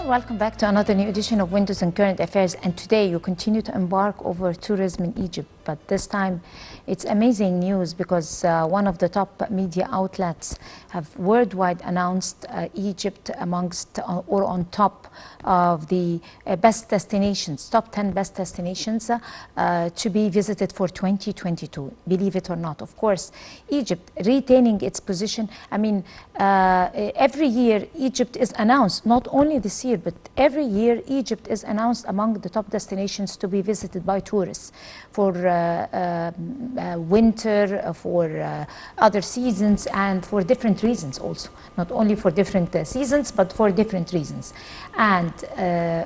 and welcome back to another new edition of Windows and Current Affairs. And today you continue to embark over tourism in Egypt, but this time it's amazing news because one of the top media outlets have worldwide announced Egypt amongst or on top of the best destinations, top 10 best destinations to be visited for 2022. Believe it or not, of course, Egypt retaining its position. I mean, every year Egypt is announced, not only this year, but every year Egypt is announced among the top destinations to be visited by tourists for winter, for other seasons, and for different reasons also. Not only for different seasons, but for different reasons. And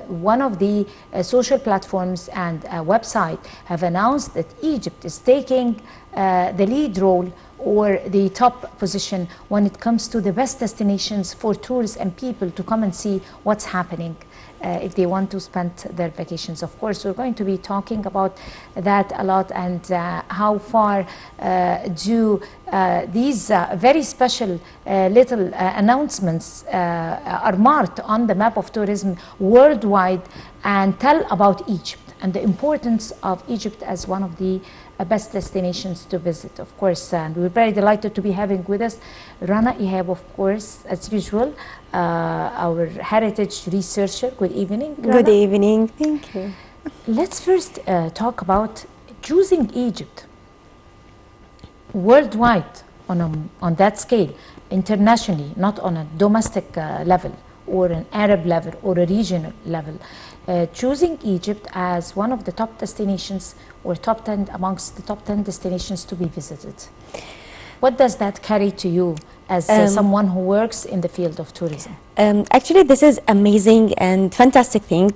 one of the social platforms and website have announced that Egypt is taking the lead role or the top position when it comes to the best destinations for tourists and people to come and see what's happening if they want to spend their vacations. Of course, we're going to be talking about that a lot, and how far do these very special little announcements are marked on the map of tourism worldwide, and tell about Egypt and the importance of Egypt as one of the best destinations to visit, of course. And we're very delighted to be having with us Rana, Ihab, of course, as usual, our heritage researcher. Good evening, Rana. Good evening, thank you. Let's first talk about choosing Egypt worldwide on that scale, internationally, not on a domestic level or an Arab level or a regional level. Choosing Egypt as one of the top destinations or top 10 amongst the top 10 destinations to be visited. What does that carry to you as someone who works in the field of tourism? Actually, this is amazing and fantastic thing.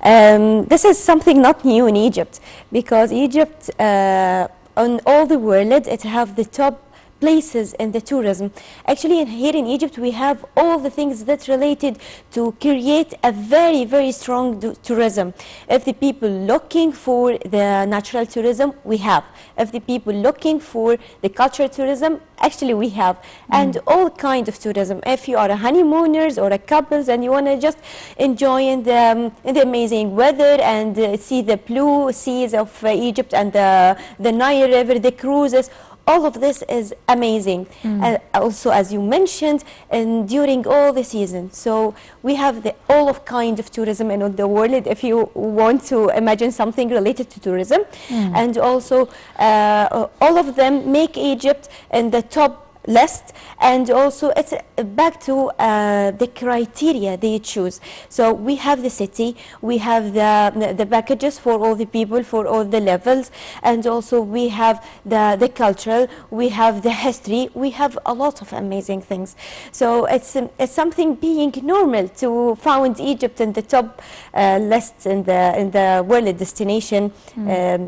This is something not new in Egypt, because Egypt on all the world, it have the top places in the tourism. Actually, here in Egypt, we have all the things that related to create a very, very strong tourism. If the people looking for the natural tourism, we have. If the people looking for the cultural tourism, actually we have. And all kind of tourism. If you are a honeymooners or a couples and you want to just enjoy in the amazing weather and see the blue seas of Egypt and the Nile River, the cruises, all of this is amazing. Also, as you mentioned, and during all the season. So we have all of kind of tourism in the world, if you want to imagine something related to tourism. And also, all of them make Egypt in the top list, and also it's back to the criteria they choose. So we have the city, we have the packages for all the people, for all the levels, and also we have the cultural, we have the history, we have a lot of amazing things. So it's something being normal to find Egypt in the top lists in the world destination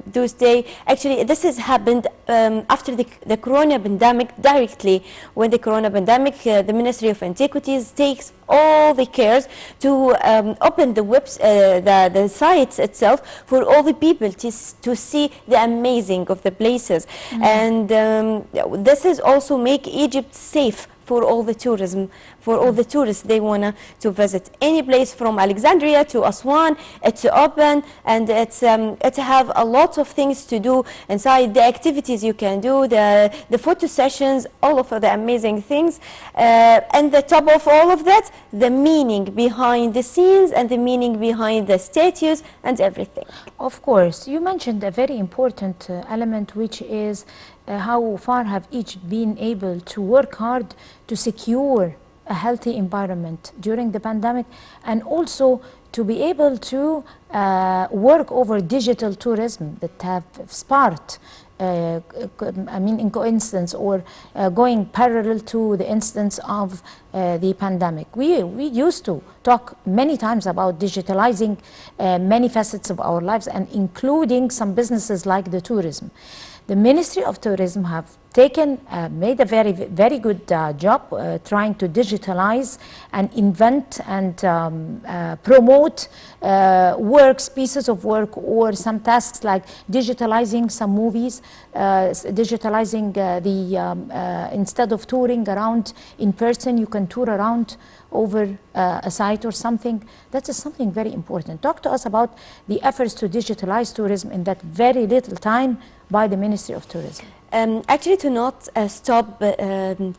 those days. Actually, this has happened after the corona pandemic directly. When the corona pandemic, the Ministry of Antiquities takes all the cares to open the sites itself for all the people to see the amazing of the places. And this is also make Egypt safe for all the tourism, for all the tourists they want to visit. Any place from Alexandria to Aswan, it's open, and it's have a lot of things to do inside, the activities you can do, the photo sessions, all of the amazing things. And the top of all of that, the meaning behind the scenes and the meaning behind the statues and everything. Of course, you mentioned a very important element, which is how far have Egypt been able to work hard to secure a healthy environment during the pandemic, and also to be able to work over digital tourism that have sparked I mean, in coincidence or going parallel to the instance of the pandemic. We used to talk many times about digitalizing many facets of our lives, and including some businesses like the tourism. The Ministry of Tourism have made a very good job trying to digitalize and invent and promote works, pieces of work, or some tasks like digitalizing some movies, digitalizing instead of touring around in person, you can tour around over a site or something. That is something very important. Talk to us about the efforts to digitalize tourism in that very little time by the Ministry of Tourism. Actually, to not stop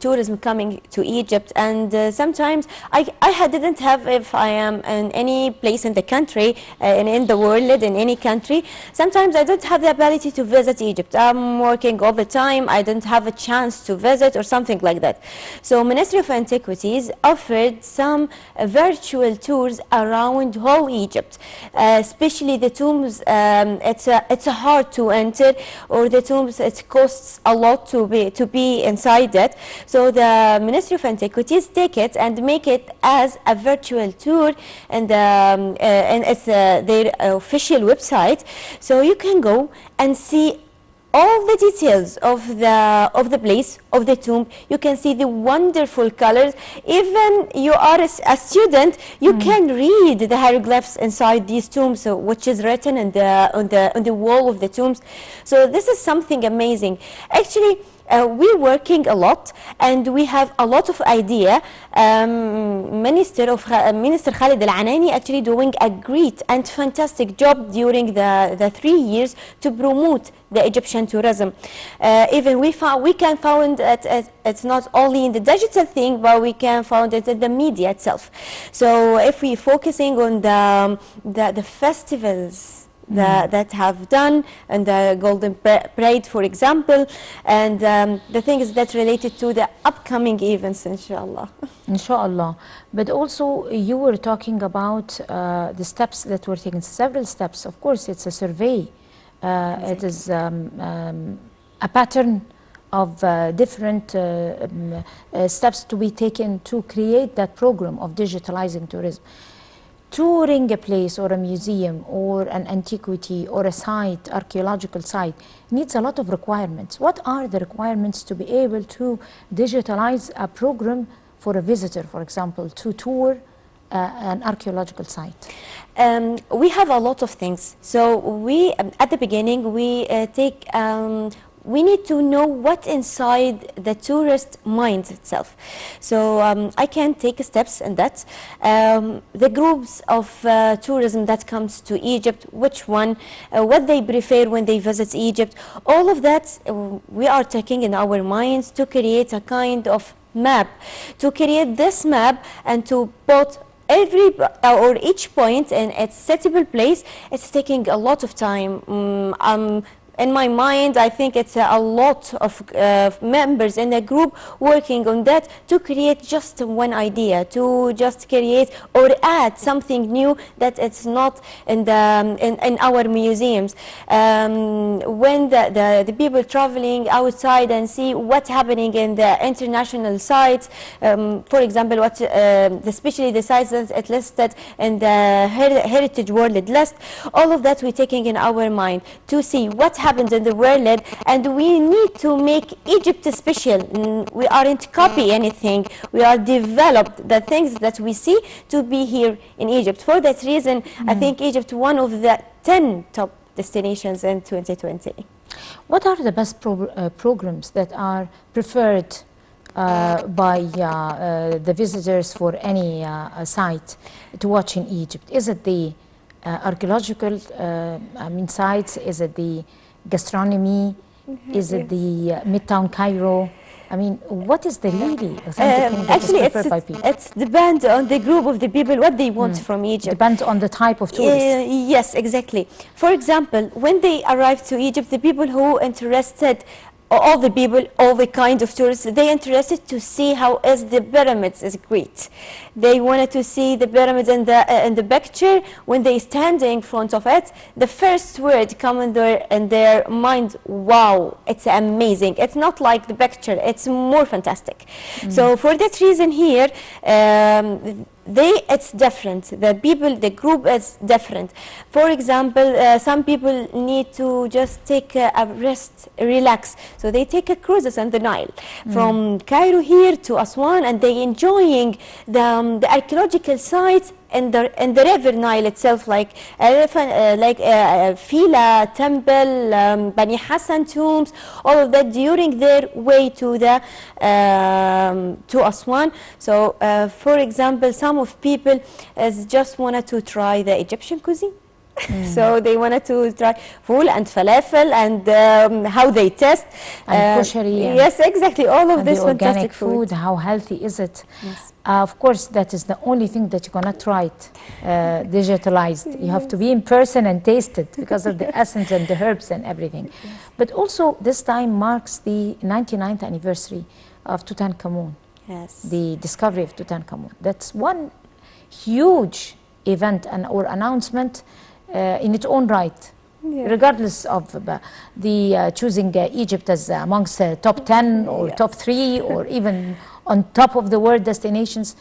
tourism coming to Egypt, and sometimes I didn't have, if I am in any place in the country and in the world, in any country, sometimes I don't have the ability to visit Egypt. I'm working all the time, I don't have a chance to visit or something like that. So Ministry of Antiquities offered some virtual tours around whole Egypt, especially the tombs. It's hard to enter, or the tombs, it costs a lot to be inside it. So the Ministry of Antiquities take it and make it as a virtual tour, and it's their official website. So you can go and see all the details of the place, of the tomb. You can see the wonderful colors. Even you are a student, you can read the hieroglyphs inside these tombs, which is written on the wall of the tombs. So this is something amazing. Actually, we're working a lot, and we have a lot of idea. Minister Khalid Al-Anani actually doing a great and fantastic job during the 3 years to promote the Egyptian tourism. Even we can find it's not only in the digital thing, but we can find it in the media itself. So if we're focusing on the festivals that have done, and the Golden Parade, for example, and the things that related to the upcoming events, inshallah. Inshallah. But also you were talking about the steps that were taken, several steps. Of course, it's a survey. It is a pattern of different steps to be taken to create that program of digitalizing tourism. Touring a place or a museum or an antiquity or a site, archaeological site, needs a lot of requirements. What are the requirements to be able to digitalize a program for a visitor, for example, to tour an archaeological site? We have a lot of things. So we, at the beginning, we need to know what inside the tourist mind itself. So I can take steps in that. The groups of tourism that comes to Egypt, which one, what they prefer when they visit Egypt, all of that we are taking in our minds to create a kind of map, to create this map and to put every or each point in its suitable place. It's taking a lot of time. In my mind, I think it's a lot of members in a group working on that to create just one idea, to just create or add something new that it's not in our museums. When the people traveling outside and see what's happening in the international sites, for example, especially the sites that it listed in the Heritage World List, all of that we're taking in our mind to see what happened in the world, and we need to make Egypt special. We aren't copy anything, we are developed the things that we see to be here in Egypt. For that reason, I think Egypt one of the 10 top destinations in 2020. What are the best programs that are preferred by the visitors for any site to watch in Egypt? Is it the archaeological sites? Is it the gastronomy? Is it the Midtown Cairo? I mean, what is the really authentic thing that is preferred by people? It depends on the group of the people, what they want from Egypt. Depends on the type of tourist. Yes, exactly. For example, when they arrive to Egypt, the people who interested, all the people, all the kind of tourists, they interested to see how is the pyramids is great. They wanted to see the pyramids in the picture. When they stand in front of it, the first word come in their mind, wow, it's amazing. It's not like the picture, it's more fantastic. So for that reason here, it's different. The people, the group is different. For example, some people need to just take a rest, relax. So they take a cruises on the Nile from Cairo here to Aswan, and they enjoying the archaeological sites in the river Nile itself, like elephant, Fila temple, Bani Hassan tombs, all of that during their way to the to Aswan. So, for example, some of people just wanted to try the Egyptian cuisine. So they wanted to try fool and falafel and how they test and koshari. Yes, exactly. All of this the organic fantastic food. How healthy is it? Yes. Of course, that is the only thing that you cannot try it digitalized. You have to be in person and taste it because of the essence and the herbs and everything. Yes. But also, this time marks the 99th anniversary of Tutankhamun. Yes. The discovery of Tutankhamun. That's one huge event or announcement in its own right. Yeah. Regardless of the choosing Egypt as amongst top 10 or top 3 or even on top of the world destinations.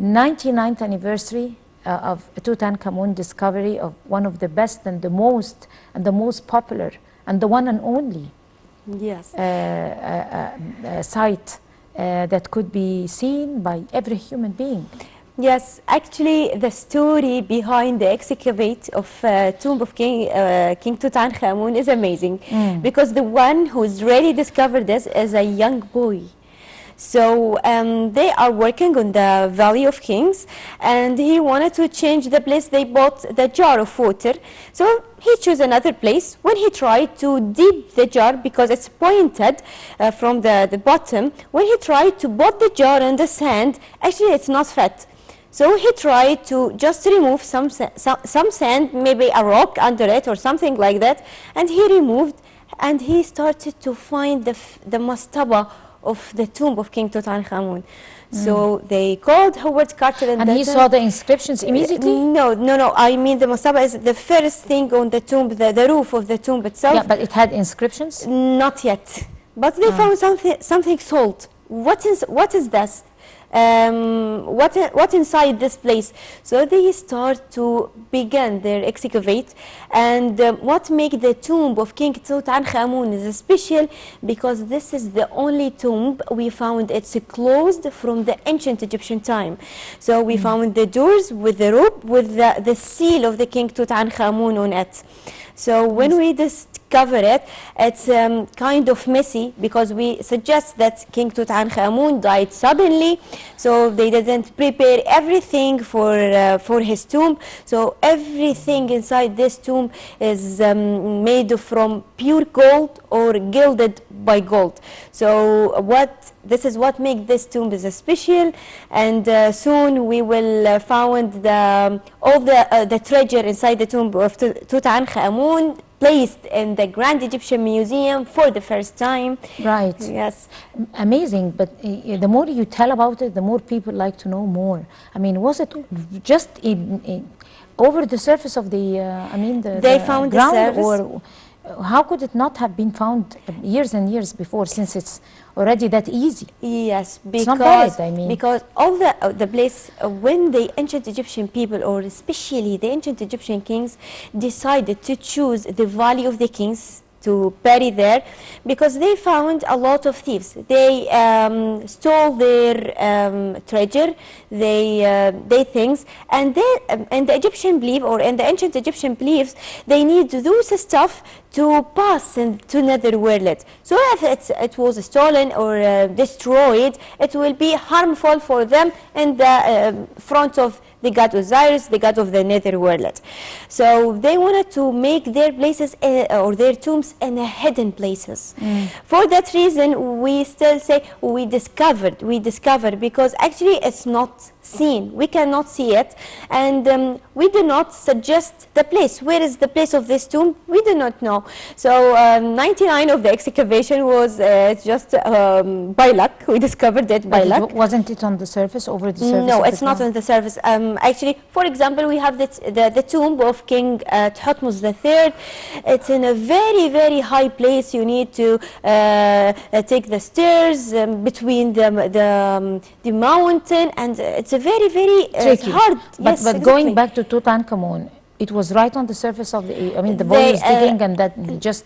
99th anniversary of Tutankhamun discovery of one of the best and the most popular and the one and only site that could be seen by every human being. Yes, actually, the story behind the excavate of tomb of King Tutankhamun is amazing, because the one who's really discovered this is a young boy. So they are working on the Valley of Kings, and he wanted to change the place. They bought the jar of water, so he chose another place. When he tried to dip the jar, because it's pointed from the bottom, when he tried to put the jar in the sand, actually it's not fit. So he tried to just remove some sand, maybe a rock under it or something like that, and he removed, and he started to find the mastaba of the tomb of King Tutankhamun. So they called Howard Carter, and he saw the inscriptions immediately? No. I mean, the mastaba is the first thing on the tomb, the roof of the tomb itself. Yeah, but it had inscriptions? Not yet. But they found something salt. What is this? What inside this place? So they start to begin their excavate, and what makes the tomb of King Tutankhamun is special, because this is the only tomb we found it's closed from the ancient Egyptian time. So we found the doors with the rope with the seal of the King Tutankhamun on it. So when we discover it, it's kind of messy, because we suggest that King Tutankhamun died suddenly, so they didn't prepare everything for his tomb. So everything inside this tomb is made from pure gold or gilded by gold. So this is what makes this tomb is special, and soon we will find all the treasure inside the tomb of Tutankhamun placed in the Grand Egyptian Museum for the first time. Right. Yes. Amazing. But the more you tell about it, the more people like to know more. I mean, was it just over the surface of the they found ground, the surface, or how could it not have been found years and years before, since it's already that easy? Yes, because it's not buried, I mean. Because all the place when the ancient Egyptian people, or especially the ancient Egyptian kings, decided to choose the Valley of the Kings to bury there, because they found a lot of thieves. They stole their treasure, they things, and in the Egyptian belief, or in the ancient Egyptian beliefs, they need those stuff to pass into netherworld. So if it was stolen or destroyed, it will be harmful for them in the front of the god Osiris, the god of the netherworld. So they wanted to make their places or their tombs in hidden places. For that reason, we still say we discovered, because actually it's not seen. We cannot see it, and we do not suggest the place. Where is the place of this tomb? We do not know. somehow. So 99 of the excavation was just by luck. We discovered it by luck. Wasn't it on the surface, over the surface? No, of it's the not ground? on the surface. Actually, for example, we have the tomb of King Thutmose III. It's in a very, very high place. You need to take the stairs between the mountain, and it's a very, very Tricky. hard. But, Yes, but going back to Tutankhamun, it was right on the surface of the, I mean, the boy was digging and that he just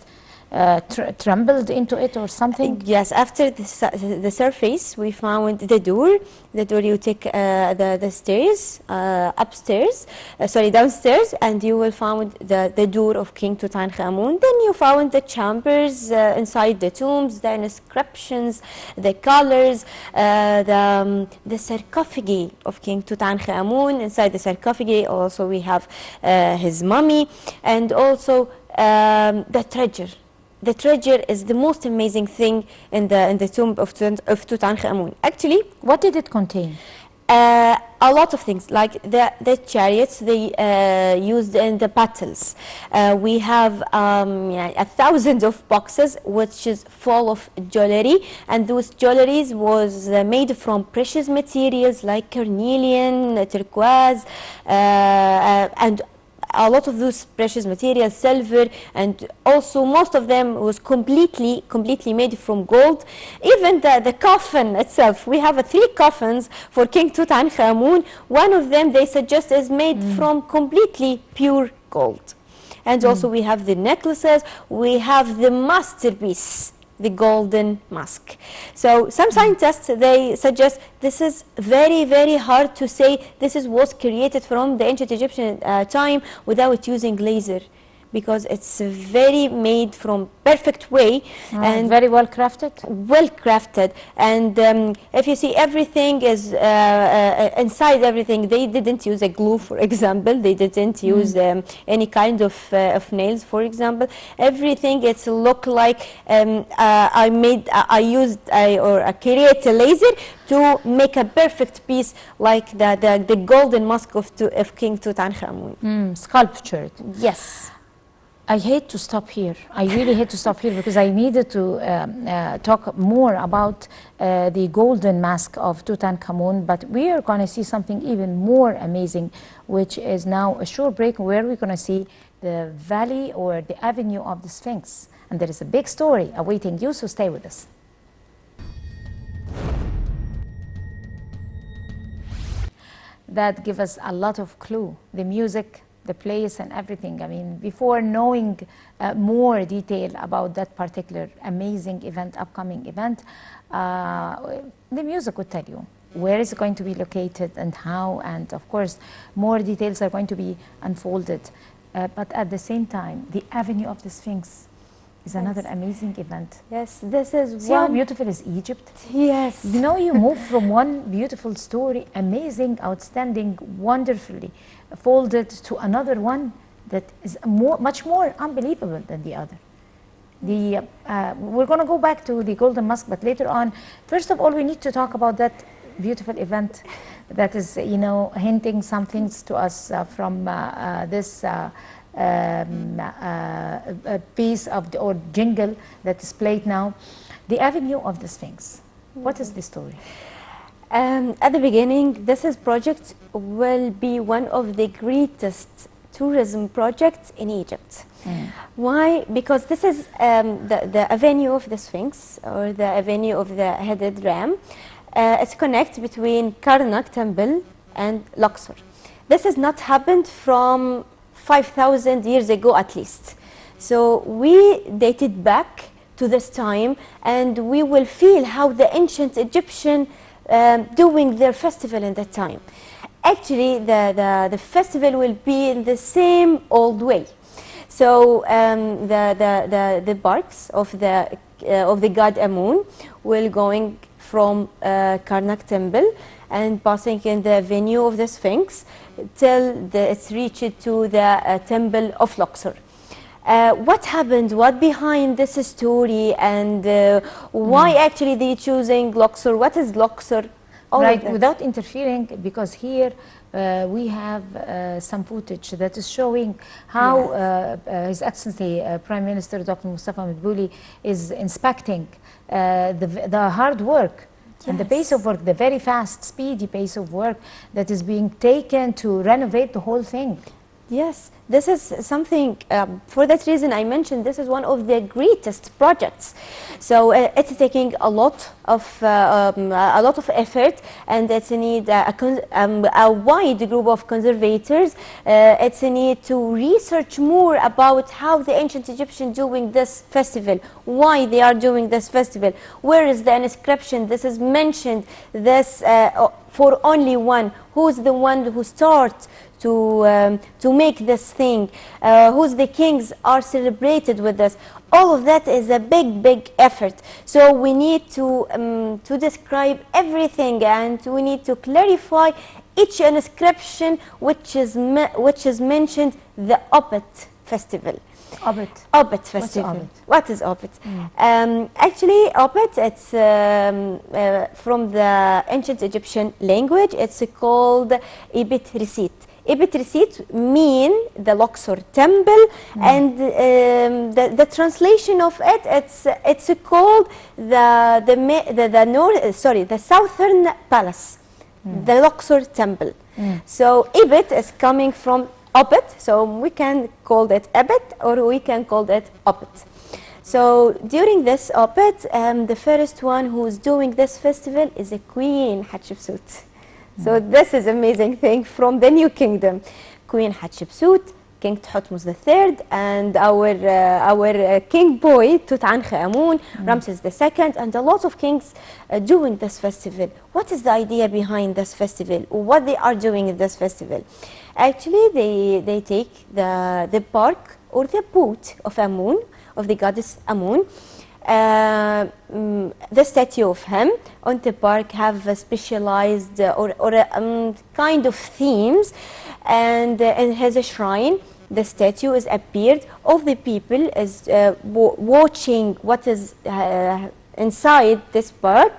trembled into it or something? Yes, after the surface, we found the door. The door, you take the stairs, upstairs, sorry, downstairs, and you will find the door of King Tutankhamun. Then you found the chambers inside the tombs, the inscriptions, the colors, the sarcophagi of King Tutankhamun. Inside the sarcophagi also we have his mummy, and also the treasure. The treasure is the most amazing thing in the tomb of Tutankhamun. Actually, what did it contain? A lot of things, like the chariots they used in the battles. We have 1,000 of boxes which is full of jewelry, and those jewelries was made from precious materials like carnelian, turquoise, and a lot of those precious materials, silver, and also most of them was completely made from gold. Even the coffin itself, we have 3 coffins for King Tutankhamun. One of them they suggest is made from completely pure gold. And also we have the necklaces, we have the masterpiece, the golden mask. So some scientists they suggest this is very, very hard to say this was created from the ancient Egyptian time without using laser, because it's very made from perfect way and very well crafted. Well crafted, and if you see everything is inside everything, they didn't use a glue, for example. They didn't use any kind of nails, for example. Everything it's look like I create a laser to make a perfect piece like the golden mask of King Tutankhamun. Sculptured. Yes. I hate to stop here. I really hate to stop here because I needed to talk more about the golden mask of Tutankhamun, but we are going to see something even more amazing, which is now a short break where we're going to see the valley or the avenue of the Sphinx. And there is a big story awaiting you, so stay with us. That gives us a lot of clue. The music, the place and everything. I mean, before knowing more detail about that particular amazing event, upcoming event, the music would tell you where is it going to be located and how, and of course more details are going to be unfolded. But at the same time, the Avenue of the Sphinx is another amazing event. Yes, this is See how beautiful is Egypt? Yes. You know, you move from one beautiful story, amazing, outstanding, wonderfully folded, to another one that is much more unbelievable than the other. We're going to go back to the Golden Mask, but later on. First of all, we need to talk about that beautiful event that is, you know, hinting some things to us from this piece of or jingle that is played now. The Avenue of the Sphinx. What is the story? At the beginning, this project will be one of the greatest tourism projects in Egypt. Why? Because this is the Avenue of the Sphinx, or the Avenue of the Headed Ram. It's connect between Karnak Temple and Luxor. This has not happened from 5,000 years ago at least. So we dated back to this time, and we will feel how the ancient Egyptian doing their festival in that time. Actually, the festival will be in the same old way. So the barks of the god Amun will going from Karnak Temple and passing in the Avenue of the Sphinx till it's reached to the Temple of Luxor. What happened? What behind this story, and why actually they choosing Luxor? What is Luxor? All of right, that. without interfering, because here we have some footage that is showing how His Excellency Prime Minister Dr. Mustafa Madbouli is inspecting the hard work and the pace of work, the very fast, speedy pace of work that is being taken to renovate the whole thing. Yes, this is something, for that reason I mentioned this is one of the greatest projects. So it's taking a lot of effort, and it's a need a wide group of conservators. It's a need to research more about how the ancient Egyptians doing this festival, why they are doing this festival, where is the inscription, this is mentioned, this for only one, who's the one who starts to make this thing, who's the kings are celebrated with this. All of that is a big effort. So we need to describe everything, and we need to clarify each inscription which is mentioned, the Opet festival. Opet festival. What is Opet? Actually, Opet, it's from the ancient Egyptian language. It's called Ibit Receipt. Ibit Receipt mean the Luxor temple, and the translation of it, it's called the southern palace, the Luxor temple. So Ibit is coming from Opet, so we can call it Ebet, or we can call it Opet. So during this Opet, the first one who's doing this festival is a Queen Hatshepsut. So this is amazing thing from the New Kingdom. Queen Hatshepsut, King Thutmose III, and our king boy Tutankhamun, Ramses II, and a lot of kings doing this festival. What is the idea behind this festival? What they are doing in this festival? Actually, they take the bark or the boot of Amun, of the goddess Amun. The statue of him on the park have a specialized kind of themes, and it has a shrine. The statue is appeared. All the people is watching what is inside this park,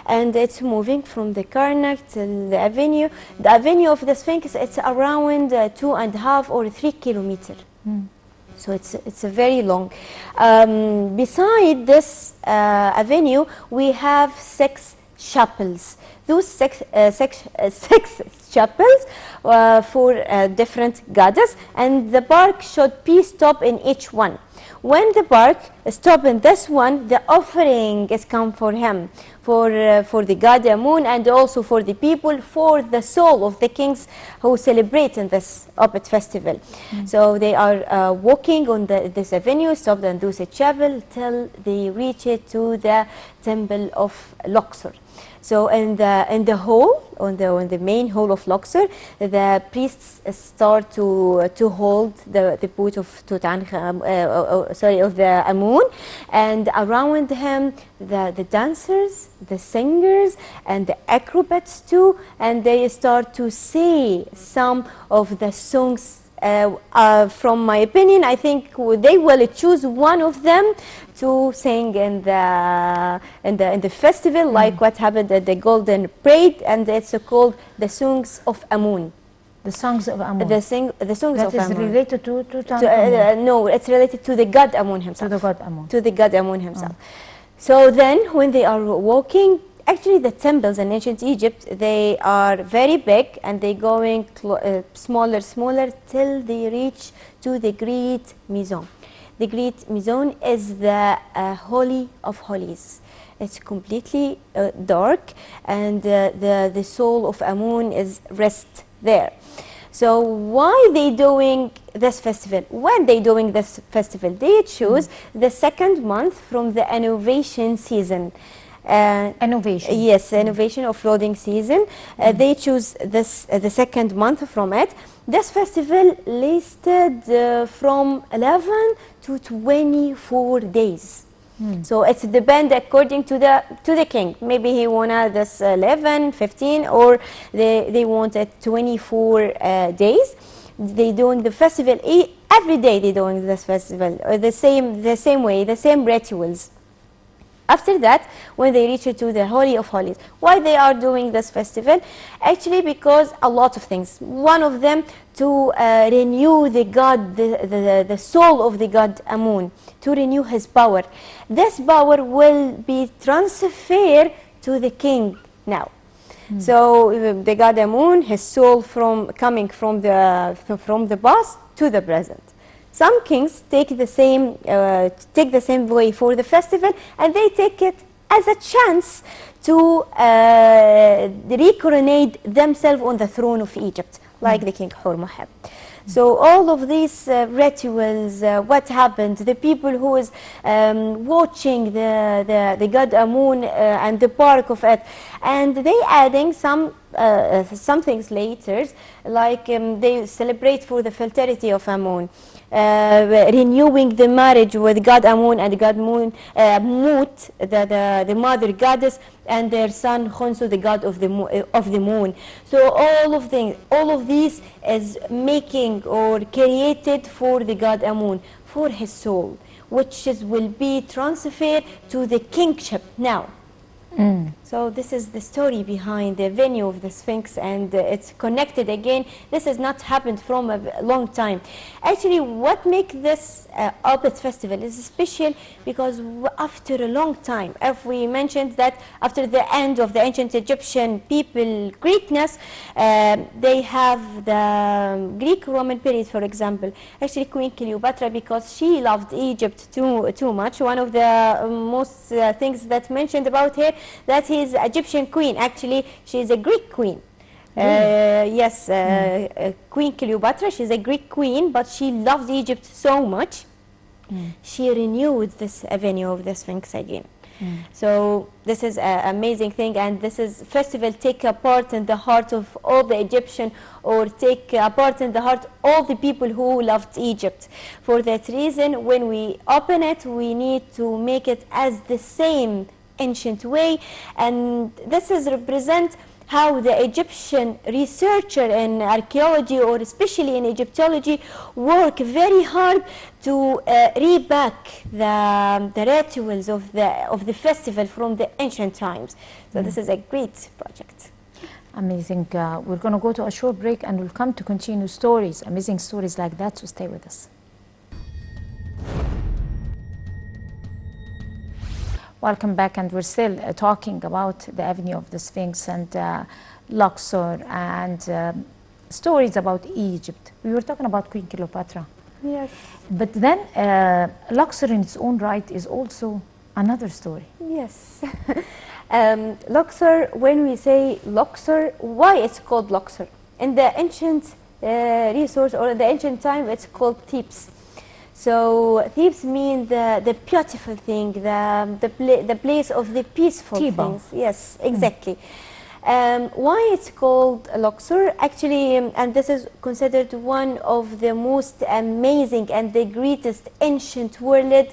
and it's moving from the Karnak to the avenue. The avenue of the Sphinx, it's around 2.5 or 3 kilometers. So it's a very long. Beside this avenue, we have 6 chapels. Those six chapels for different goddess, and the bark should be stopped in each one. When the bark stop in this one, the offering is come for him, for the god Amun, and also for the people, for the soul of the kings who celebrate in this Opet festival. So they are walking on this avenue, stopped on this chapel till they reach it to the temple of Luxor. So in the hall, on the main hall of Luxor, the priests start to hold the boot of of the Amun, and around him the dancers, the singers, and the acrobats too, and they start to say some of the songs. From my opinion, I think they will choose one of them to sing in the festival, like what happened at the Golden Parade, and it's called the Songs of Amun. The songs of Amun. The songs of Amun. That is related to Tutankhamun. No, it's related to the god Amun himself. To the god Amun. To the god Amun himself. So then, when they are walking, actually the temples in ancient Egypt, they are very big, and they going smaller till they reach to the Great Maison. The Great Maison is the Holy of Holies. It's completely dark, and the soul of Amun is rest there. So why they doing this festival? When they doing this festival, they choose the second month from the innovation season. Innovation. Yes, innovation of flooding season. They choose this the second month from it. This festival lasted from 11 to 24 days. So it's depend according to the king. Maybe he wanted this 11, 15, or they wanted 24 days. They doing the festival every day. They doing this festival the same way, the same rituals. After that, when they reach to the Holy of Holies, why they are doing this festival? Actually, because a lot of things. One of them, to renew the god, the soul of the god Amun, to renew his power. This power will be transferred to the king now. So the god Amun, his soul coming from the past to the present. Some kings take the same way for the festival, and they take it as a chance to recoronate themselves on the throne of Egypt, like the king Hormaheb. So all of these rituals, what happened, the people who is watching the god Amun and the park of it, and they adding some things later, like they celebrate for the fertility of Amun. Renewing the marriage with God Amun and God Mut, the mother goddess, and their son Khonsu, the god of the moon. So all of these is making or created for the god Amun, for his soul, which will be transferred to the kingship now. So this is the story behind the venue of the Sphinx, and it's connected again. This has not happened from a long time. Actually, what makes this Abed festival is special because after a long time, if we mentioned that after the end of the ancient Egyptian people greatness, they have the Greek-Roman period, for example. Actually, Queen Cleopatra, because she loved Egypt too much. One of the most things that mentioned about her, that he is Egyptian queen. Actually, she is a Greek queen. Yes, Queen Cleopatra, she's a Greek queen, but she loved Egypt so much, she renewed this avenue of the Sphinx again. So this is an amazing thing, and this is festival take a part in the heart of all the Egyptian, or take a part in the heart all the people who loved Egypt. For that reason, when we open it, we need to make it as the same ancient way, and this is represent how the Egyptian researcher in archaeology, or especially in Egyptology, work very hard to reback the rituals of the festival from the ancient times. So this is a great project. Amazing. We're going to go to a short break, and we'll come to continue stories, amazing stories like that, so stay with us. Welcome back, and we're still talking about the Avenue of the Sphinx and Luxor and stories about Egypt. We were talking about Queen Cleopatra. Yes. But then Luxor in its own right is also another story. Yes. Luxor, when we say Luxor, why it's called Luxor? In the ancient resource, or in the ancient time, it's called Thebes. So Thebes means the beautiful thing, the place of the peaceful things. Yes, exactly. Why it's called Luxor? Actually, and this is considered one of the most amazing and the greatest ancient world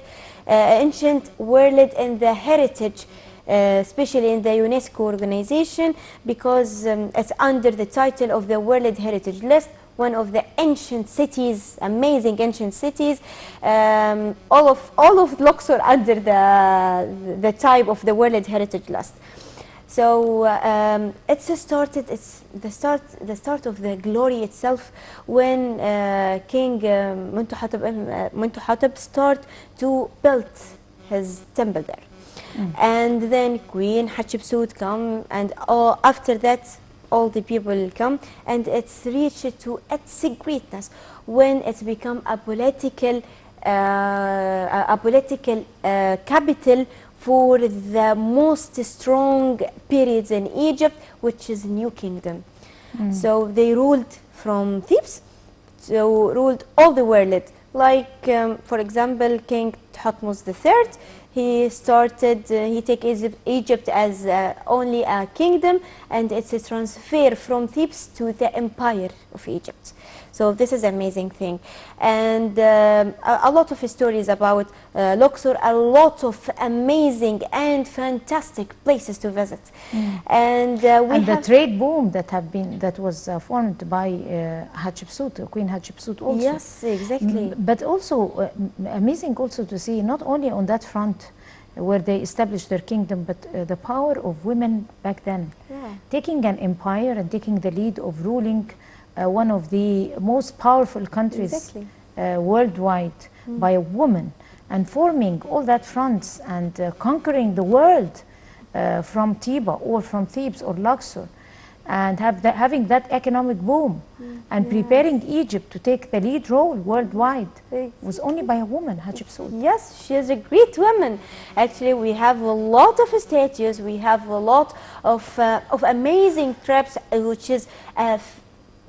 in the heritage, especially in the UNESCO organization, because it's under the title of the World Heritage List. One of the ancient cities, amazing ancient cities, all of Luxor under the type of the World Heritage List. So it's the start of the glory itself when King Mentuhotep start to build his temple there, and then Queen Hatshepsut come, and after that, all the people come, and it's reached to its greatness when it's become a political capital for the most strong periods in Egypt, which is New Kingdom. So they ruled from Thebes, so ruled all the world. Like, for example, King Thutmose III, he take Egypt as only a kingdom, and it's a transfer from Thebes to the empire of Egypt. So this is an amazing thing, and a lot of stories about Luxor, a lot of amazing and fantastic places to visit, and the trade boom that was formed by Hatshepsut, Queen Hatshepsut also. Yes, exactly. But also amazing also to see not only on that front where they established their kingdom, but the power of women back then, taking an empire and taking the lead of ruling one of the most powerful countries worldwide by a woman, and forming all that fronts and conquering the world from Tiba or from Thebes or Luxor, and having that economic boom, and preparing Egypt to take the lead role worldwide, was only by a woman, Hatshepsut. Yes, she is a great woman. Actually, we have a lot of statues, we have a lot of amazing traps, which is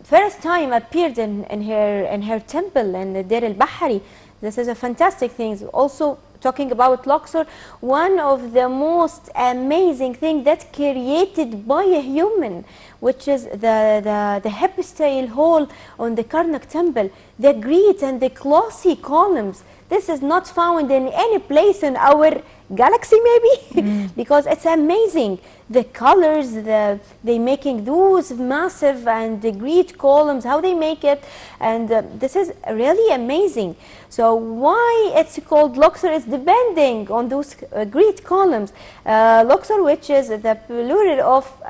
first time appeared in her temple in Deir al-Bahari. This is a fantastic thing. Also, talking about Luxor, one of the most amazing thing that created by a human, which is the hypostyle hall on the Karnak temple, the great and the glossy columns. This is not found in any place in our galaxy, maybe, because it's amazing. The colors, they making those massive and the great columns, how they make it, and this is really amazing. So why it's called Luxor is depending on those great columns. Luxor, which is the plural of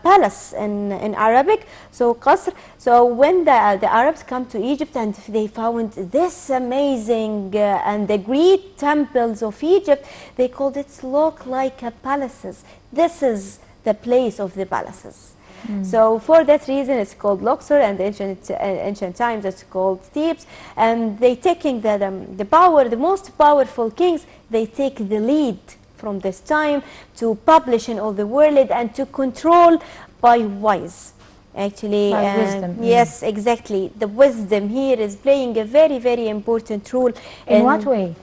palace in Arabic, so qasr. So when the Arabs come to Egypt and they found this amazing and the great temples of Egypt, they called it look like palaces. This is the place of the palaces. So for that reason, it's called Luxor, and ancient times it's called Thebes. And they taking the power, the most powerful kings, they take the lead from this time to publish in all the world and to control by wise. Actually, by wisdom. Yes, exactly. The wisdom here is playing a very, very important role. In what way?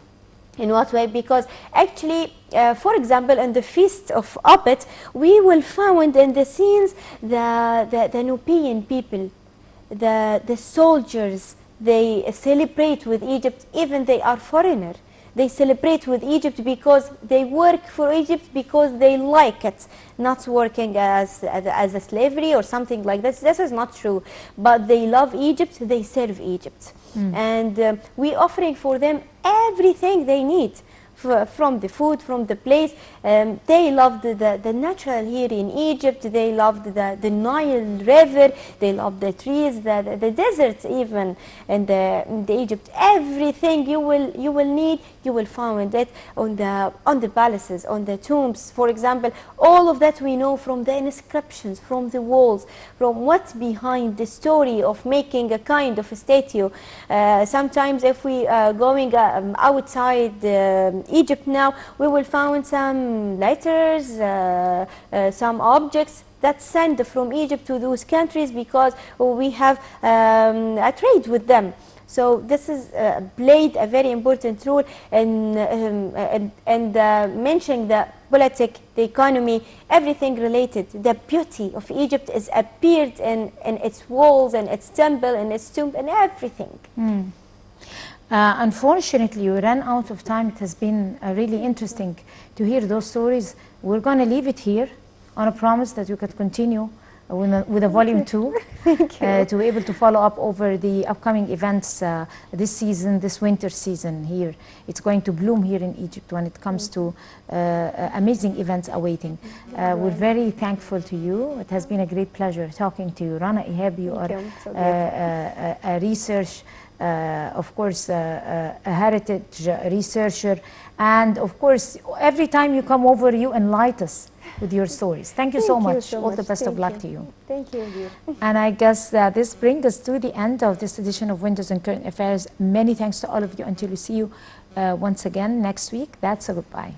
In what way? Because actually, for example, in the feast of Apet, we will find in the scenes the Nubian people, the soldiers, they celebrate with Egypt, even they are foreigner. They celebrate with Egypt because they work for Egypt because they like it, not working as a slavery or something like this. This is not true. But they love Egypt, they serve Egypt. And we offering for them everything they need. From the food, from the place. They loved the natural here in Egypt. They loved the Nile River. They loved the trees, the deserts even in the Egypt. Everything you will need, you will find it on the palaces, on the tombs. For example, all of that we know from the inscriptions, from the walls, from what's behind the story of making a kind of a statue. Sometimes if we are going outside Egypt now, we will find some letters, some objects that send from Egypt to those countries because we have a trade with them. So this is played a very important role in mentioning the politics, the economy, everything related. The beauty of Egypt is appeared in its walls and its temple and its tomb and everything. Unfortunately, we ran out of time. It has been really interesting to hear those stories. We're going to leave it here on a promise that we could continue with a volume 2 to be able to follow up over the upcoming events this season, this winter season here. It's going to bloom here in Egypt when it comes to amazing events awaiting. We're very thankful to you. It has been a great pleasure talking to you. Rana Ihab, you are a research of course, a heritage researcher, and of course, every time you come over, you enlighten us with your stories. Thank you so much. All the best of luck to you. Thank you, dear. And I guess that this brings us to the end of this edition of Windows and Current Affairs. Many thanks to all of you. Until we see you once again next week, that's a goodbye.